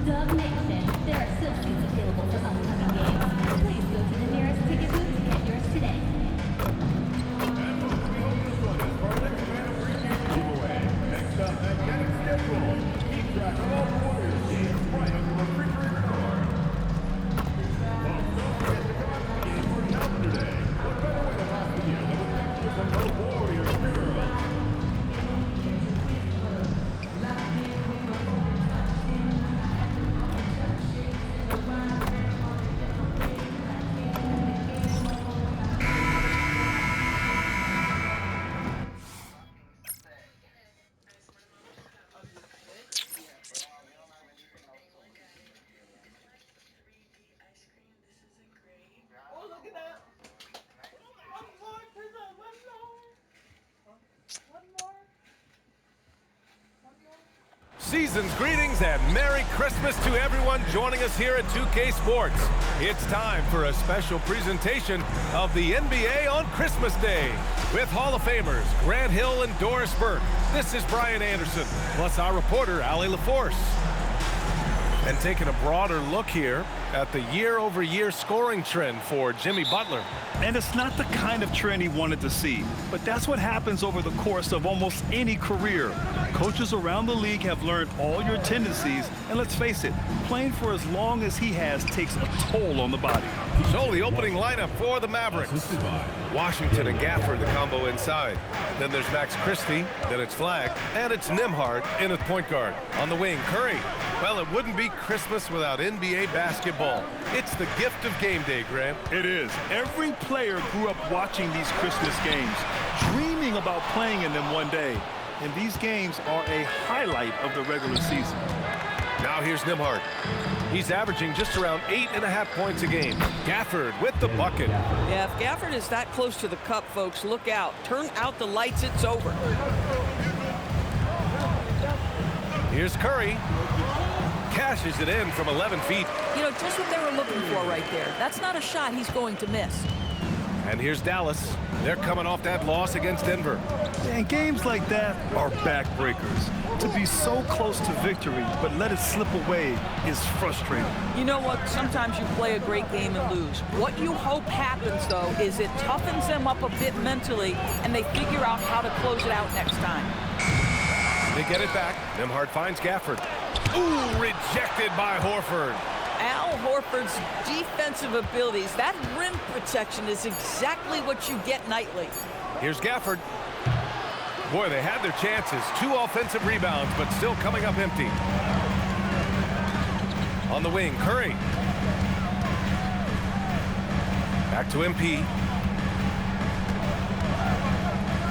Dub Nation, there are still seats available for upcoming games. Please go to the nearest ticket booth to get yours today. Next up, magnetic schedule. Keep track of all Warriors games right on the refrigerator door. Don't forget to come out to the game for Calendar Day. What better way to pass the year than with pictures of both Warriors girls? Season's greetings and Merry Christmas to everyone joining us here at 2K Sports. It's time for a special presentation of the NBA on Christmas Day with Hall of Famers Grant Hill and Doris Burke. This is Brian Anderson, plus our reporter, Allie LaForce. And taking a broader look here at the year-over-year scoring trend for Jimmy Butler. And it's not the kind of trend he wanted to see, but that's what happens over the course of almost any career. Coaches around the league have learned all your tendencies, and let's face it, playing for as long as he has takes a toll on the body. So the opening lineup for the Mavericks. Washington and Gafford, the combo inside. Then there's Max Christie, then it's Flagg, and it's Nembhard in at point guard. On the wing, Curry. Well, it wouldn't be Christmas without NBA basketball. It's the gift of game day, Grant. It is. Every player grew up watching these Christmas games, dreaming about playing in them one day. And these games are a highlight of the regular season. Now here's Nembhard. He's averaging just around 8.5 points a game. Gafford with the bucket. Yeah, if Gafford is that close to the cup, folks, look out. Turn out the lights, it's over. Here's Curry. Cashes it in from 11 feet. You know, just what they were looking for right there. That's not a shot he's going to miss. And here's Dallas. They're coming off that loss against Denver. And games like that are backbreakers. To be so close to victory, but let it slip away is frustrating. You know what? Sometimes you play a great game and lose. What you hope happens, though, is it toughens them up a bit mentally, and they figure out how to close it out next time. They get it back. Nembhard finds Gafford. Ooh, rejected by Horford. Al Horford's defensive abilities, that rim protection is exactly what you get nightly. Here's Gafford. Boy, they had their chances. 2 offensive rebounds, but still coming up empty. On the wing, Curry. Back to MP.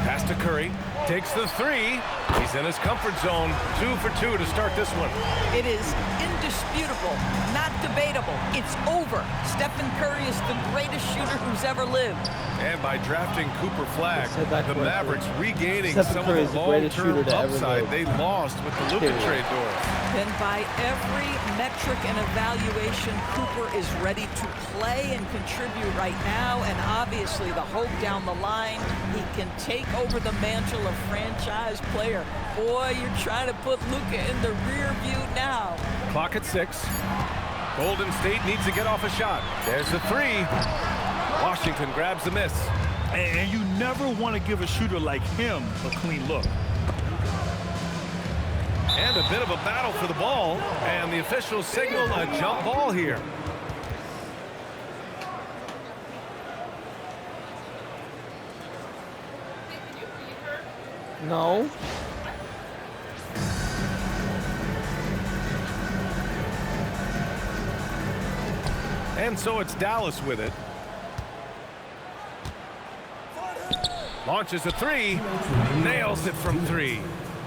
Pass to Curry. Takes the 3. He's in his comfort zone. 2 for 2 to start this one. It is indisputable, not debatable. It's over. Stephen Curry is the greatest shooter who's ever lived. And by drafting Cooper Flagg, the Mavericks regaining some Curry of is the the greatest long-term shooter to ever upside live. they lost with the Luka trade doors. Then by every metric and evaluation, Cooper is ready to play and contribute right now. And obviously the hope down the line, he can take over the mantle of franchise player. Boy, you're trying to put Luka in the rear view now. Clock at 6. Golden State needs to get off a shot. There's the 3. Washington grabs the miss. And you never want to give a shooter like him a clean look. And a bit of a battle for the ball. And the officials signal a jump ball here. No. And so it's Dallas with it. Launches a 3. Nails it from 3.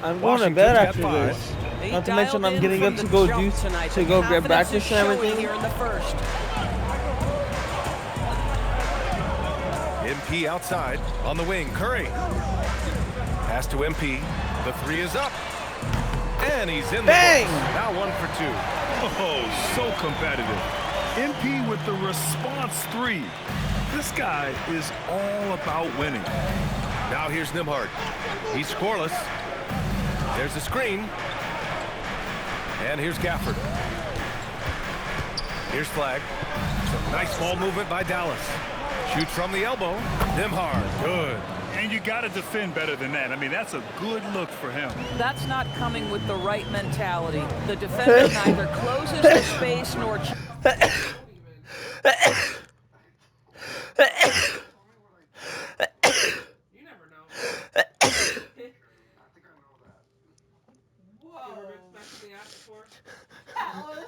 I'm going to bed after this. Not to mention I'm getting up to go get breakfast and everything. Here in the first. MP outside on the wing. Curry. Pass to MP. The 3 is up. And he's in the Bang! box. Now 1 for 2. Oh, so competitive. MP with the response 3. This guy is all about winning. Now here's Nembhard. He's scoreless. There's a screen. And here's Gafford. Here's Flag. Nice ball movement by Dallas. Shoots from the elbow. Nimhard, good. And you got to defend better than that. I mean, that's a good look for him. That's not coming with the right mentality. The defender neither closes the space nor... You never know. Whoa. You ever been smacked in the ass before? That was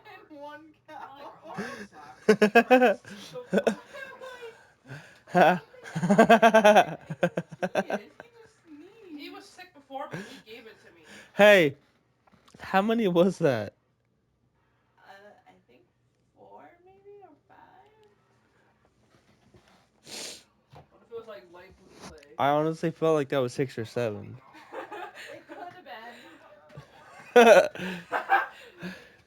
in one count. He was sick before, but he gave it to me. Hey, how many was that? I think 4 maybe or 5. What if it was like light blue clay? I honestly felt like that was 6 or 7. It could have been.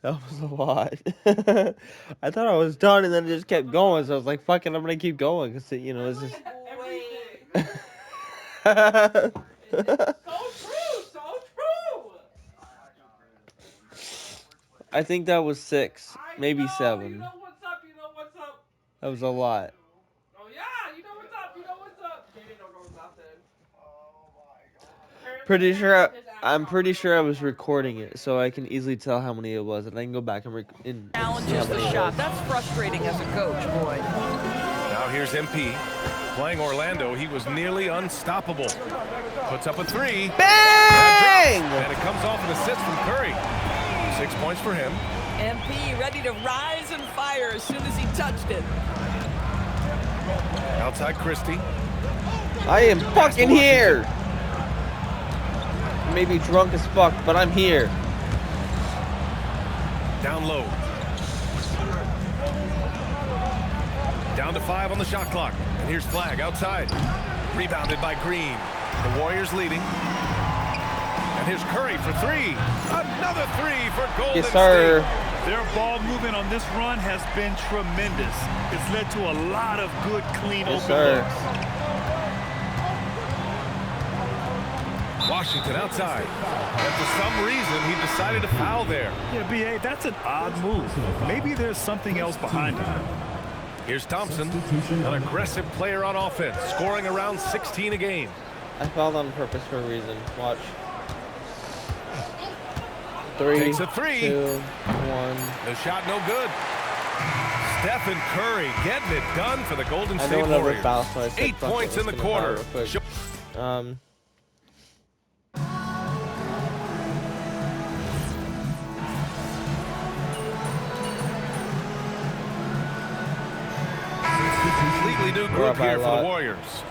That was a lot. I thought I was done, and then it just kept going. So I was like, "Fuck it, I'm gonna keep going." Cause you know, it's just. Everything. So true, so true. I think that was 6, maybe You 7. know what's up, you know what's up. That was a lot. Oh yeah, you know what's up, you know what's up. Katie don't know what's up then. I'm pretty sure I was recording it, so I can easily tell how many it was, and I can go back and Challenges the shot. That's frustrating as a coach, boy. Now here's MP. Playing Orlando, he was nearly unstoppable. Puts up a 3. Bang! And it comes off an assist from Curry. 6 points for him. MP ready to rise and fire as soon as he touched it. Outside Christie. I am fucking here. Maybe drunk as fuck, but I'm here. Down low. Down to 5 on the shot clock. And here's Flag outside. Rebounded by Green. The Warriors leading. And here's Curry for 3. Another 3 for Golden Yes, sir. State. Their ball movement on this run has been tremendous. It's led to a lot of good, clean Yes, open sir. looks. Washington outside. And for some reason, he decided to foul there. Yeah, B.A., that's an odd move. Maybe there's something else behind it. Here's Thompson, an aggressive player on offense, scoring around 16 a game. I fouled on purpose for a reason. Watch. 3, Takes a 3. 2, 1. The shot no good. Stephen Curry getting it done for the Golden I State don't ever Warriors. foul, so I said 8 fuck it, points in let's the get a foul quarter. real quick. Completely new We're group up by here a for the lot. Warriors.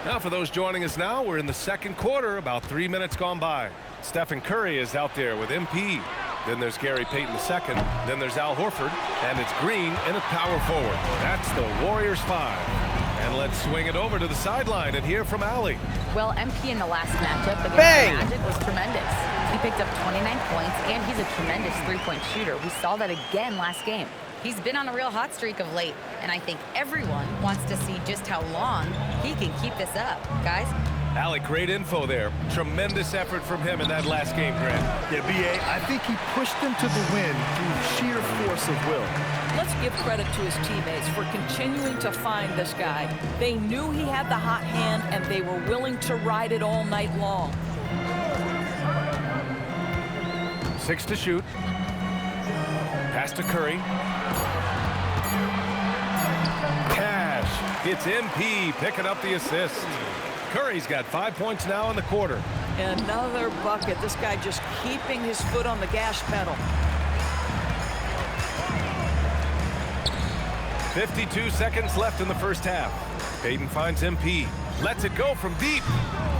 Now for those joining us now, we're in the second quarter, about 3 minutes gone by. Stephen Curry is out there with MP. Then there's Gary Payton II. Then there's Al Horford. And it's Green in at power forward. That's the Warriors 5. And let's swing it over to the sideline and hear from Allie. Well, MP in the last matchup against Bang! the Magic was tremendous. He picked up 29 points, and he's a tremendous three-point shooter. We saw that again last game. He's been on a real hot streak of late, and I think everyone wants to see just how long he can keep this up. Guys? Allie, great info there. Tremendous effort from him in that last game, Grant. Yeah, B.A., I think he pushed them to the win through sheer force of will. Let's give credit to his teammates for continuing to find this guy. They knew he had the hot hand, and they were willing to ride it all night long. 6 to shoot. Pass to Curry. Cash. It's MP picking up the assist. Curry's got 5 points now in the quarter. Another bucket. This guy just keeping his foot on the gas pedal. 52 seconds left in the first half. Payton finds MP. Lets it go from deep.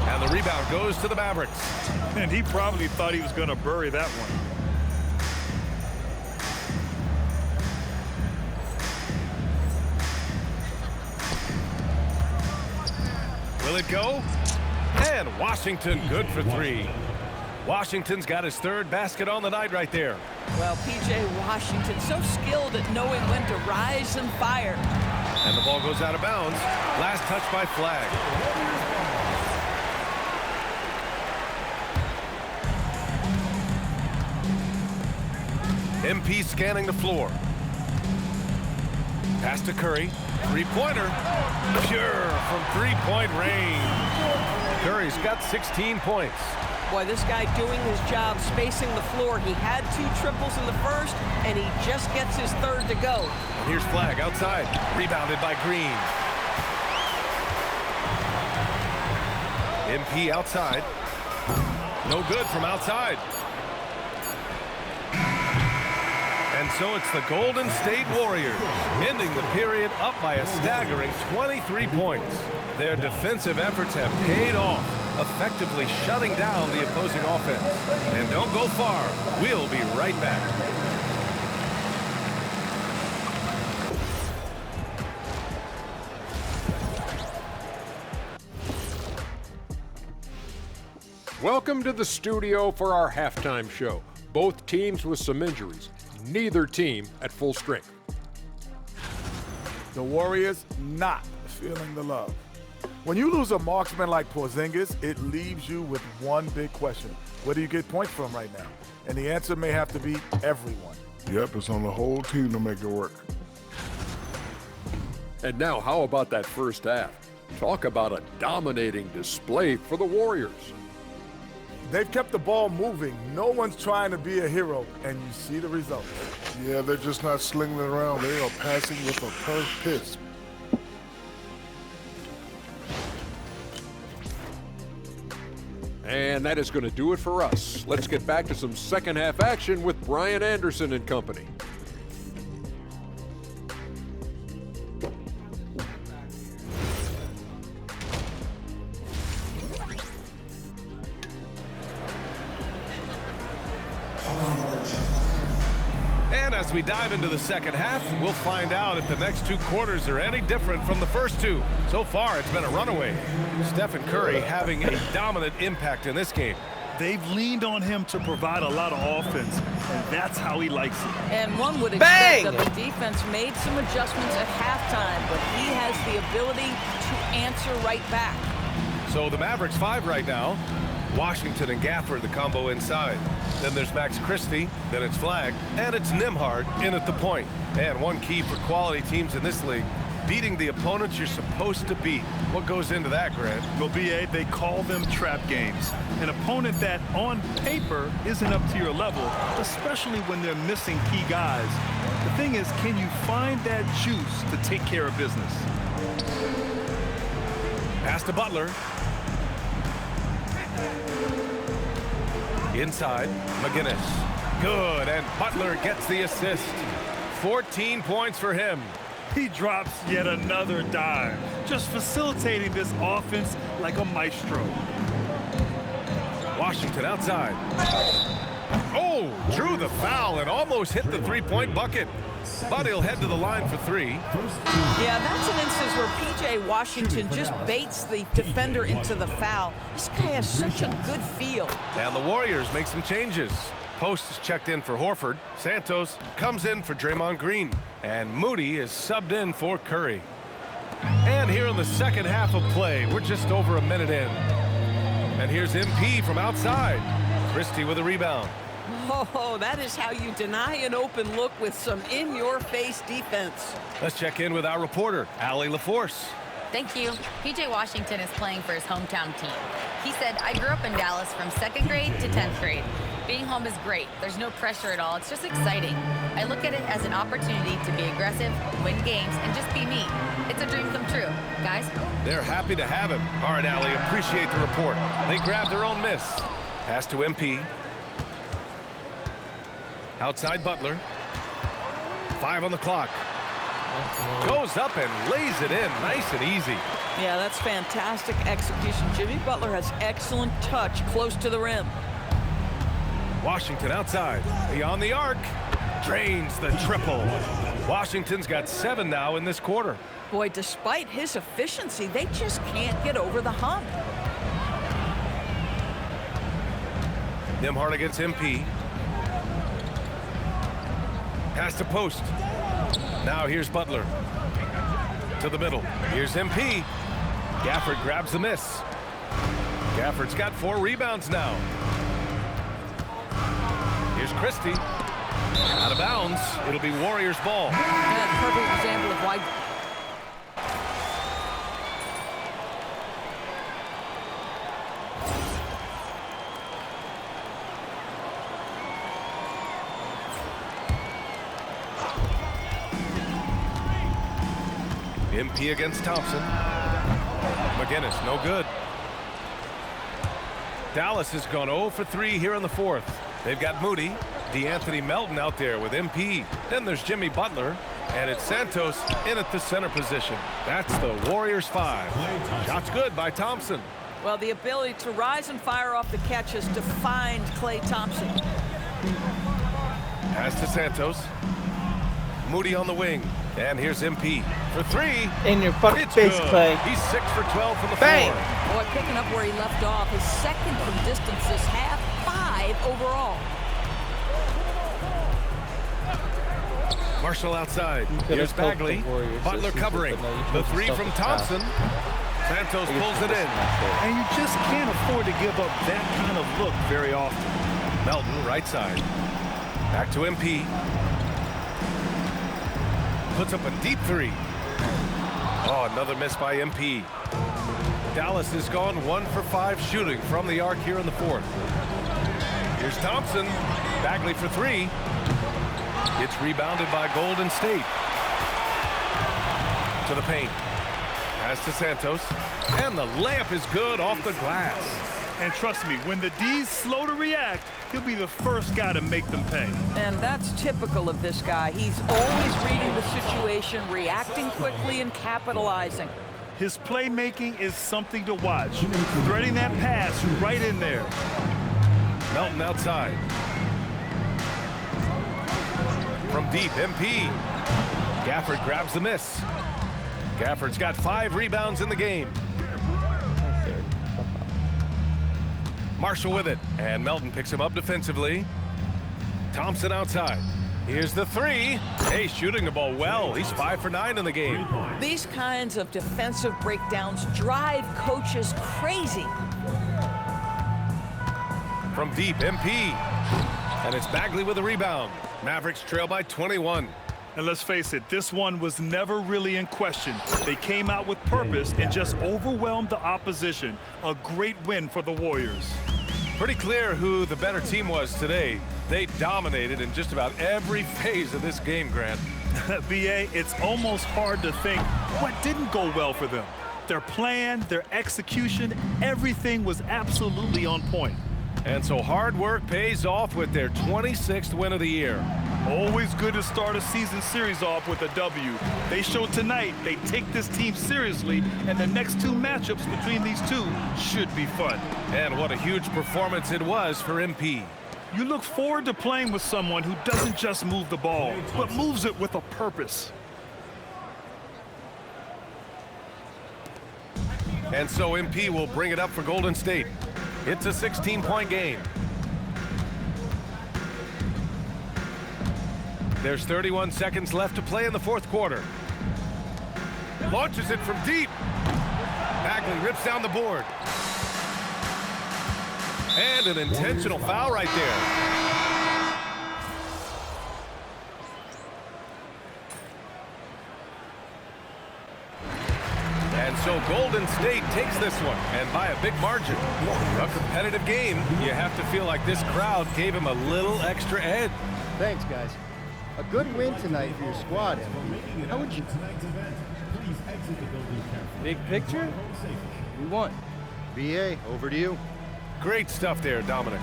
And the rebound goes to the Mavericks. And he probably thought he was going to bury that one. Will it go? And Washington good for 3. Washington's got his 3rd basket on the night right there. Well, P.J. Washington, so skilled at knowing when to rise and fire. And the ball goes out of bounds. Last touch by Flag. MP scanning the floor. Pass to Curry. Three-pointer. Pure from three-point range. Curry's got 16 points. Boy, this guy doing his job, spacing the floor. He had 2 triples in the first, and he just gets his third to go. And here's Flag outside. Rebounded by Green. MP outside. No good from outside. And so it's the Golden State Warriors ending the period up by a staggering 23 points. Their defensive efforts have paid off, effectively shutting down the opposing offense. And don't go far. We'll be right back. Welcome to the studio for our halftime show. Both teams with some injuries. Neither team at full strength. The Warriors not feeling the love. When you lose a marksman like Porzingis, it leaves you with one big question. Where do you get points from right now? And the answer may have to be everyone. Yep, it's on the whole team to make it work. And now, how about that first half? Talk about a dominating display for the Warriors. They've kept the ball moving. No one's trying to be a hero, and you see the results. Yeah, they're just not slinging it around. They are passing with a purpose. And that is going to do it for us. Let's get back to some second half action with Brian Anderson and company. And as we dive into the second half, we'll find out if the next 2 quarters are any different from the first 2. So far, it's been a runaway. Stephen Curry having a dominant impact in this game. They've leaned on him to provide a lot of offense, and that's how he likes it. And one would Bang! expect that the defense made some adjustments at halftime, but he has the ability to answer right back. So the Mavericks 5 right now. Washington and Gafford, the combo inside. Then there's Max Christie, then it's Flag, and it's Nembhard in at the point. And one key for quality teams in this league, beating the opponents you're supposed to beat. What goes into that, Grant? Well, BA, they call them trap games. An opponent that, on paper, isn't up to your level, especially when they're missing key guys. The thing is, can you find that juice to take care of business? Pass to Butler. Inside, McGinnis. Good, and Butler gets the assist. 14 points for him. He drops yet another dime, just facilitating this offense like a maestro. Washington outside. Oh, drew the foul and almost hit the three-point bucket. But he'll head to the line for 3. Yeah, that's an instance where P.J. Washington just baits the defender into the foul. This guy has such a good feel. And the Warriors make some changes. Post is checked in for Horford. Santos comes in for Draymond Green. And Moody is subbed in for Curry. And here in the second half of play, we're just over a minute in. And here's MP from outside. Christie with a rebound. Oh, that is how you deny an open look with some in-your-face defense. Let's check in with our reporter, Allie LaForce. Thank you. PJ Washington is playing for his hometown team. He said, I grew up in Dallas from 2nd grade to 10th grade. Being home is great. There's no pressure at all. It's just exciting. I look at it as an opportunity to be aggressive, win games, and just be me. It's a dream come true. Guys? They're happy to have him. All right, Allie, appreciate the report. They grabbed their own miss. Pass to MP. Outside Butler. 5 on the clock. Goes up and lays it in nice and easy. Yeah, that's fantastic execution. Jimmy Butler has excellent touch close to the rim. Washington outside. Beyond the arc. Drains the triple. Washington's got 7 now in this quarter. Boy, despite his efficiency, they just can't get over the hump. Nembhard against MP. Pass to post. Now here's Butler. To the middle. Here's MP. Gafford grabs the miss. Gafford's got 4 rebounds now. Here's Christie. Out of bounds. It'll be Warriors ball. That's a perfect example of why. MP against Thompson. McGinnis, no good. Dallas has gone 0 for 3 here in the fourth. They've got Moody, D'Anthony Melton out there with MP. Then there's Jimmy Butler, and it's Santos in at the center position. That's the Warriors 5. Shots good by Thompson. Well, the ability to rise and fire off the catch has defined Klay Thompson. Pass to Santos. Moody on the wing. And here's MP for 3. In your fucking It's face, good. Klay. He's 6 for 12 from the Bang. floor. Boy, picking up where he left off. His second from distance this half, 5 overall. Marshall outside. could've Here's helped the Bagley. Warriors Butler this season, covering. but no, you The chose 3 yourself from to Thompson. Santos pulls it in. And you just can't afford to give up that kind of look very often. Melton, right side. Back to MP. Puts up a deep 3. Oh, another miss by MP. Dallas has gone 1 for 5 shooting from the arc here in the fourth. Here's Thompson. Bagley for 3. It's rebounded by Golden State. To the paint. Pass to Santos. And the layup is good off the glass. And trust me, when the D's slow to react, he'll be the first guy to make them pay. And that's typical of this guy. He's always reading the situation, reacting quickly, and capitalizing. His playmaking is something to watch. Threading that pass right in there. Melton outside. From deep, MP. Gafford grabs the miss. Gafford's got 5 rebounds in the game. Marshall with it, and Melton picks him up defensively. Thompson outside. Here's the 3. Hey, shooting the ball well. He's 5 for 9 in the game. These kinds of defensive breakdowns drive coaches crazy. From deep, MP. And it's Bagley with a rebound. Mavericks trail by 21. And let's face it, this one was never really in question. They came out with purpose and just overwhelmed the opposition. A great win for the Warriors. Pretty clear who the better team was today. They dominated in just about every phase of this game, Grant. BA, it's almost hard to think what didn't go well for them. Their plan, their execution, everything was absolutely on point. And so hard work pays off with their 26th win of the year. Always good to start a season series off with a W. They showed tonight they take this team seriously, and the next 2 matchups between these two should be fun. And what a huge performance it was for MP. You look forward to playing with someone who doesn't just move the ball, but moves it with a purpose. And so MP will bring it up for Golden State. It's a 16-point game. There's 31 seconds left to play in the fourth quarter. Launches it from deep. Bagley rips down the board. And an intentional foul right there. And so Golden State takes this one, and by a big margin. A competitive game. You have to feel like this crowd gave him a little extra edge. Thanks, guys. A good win tonight for your squad. How would you... Big picture? We won. BA, over to you. Great stuff there, Dominic.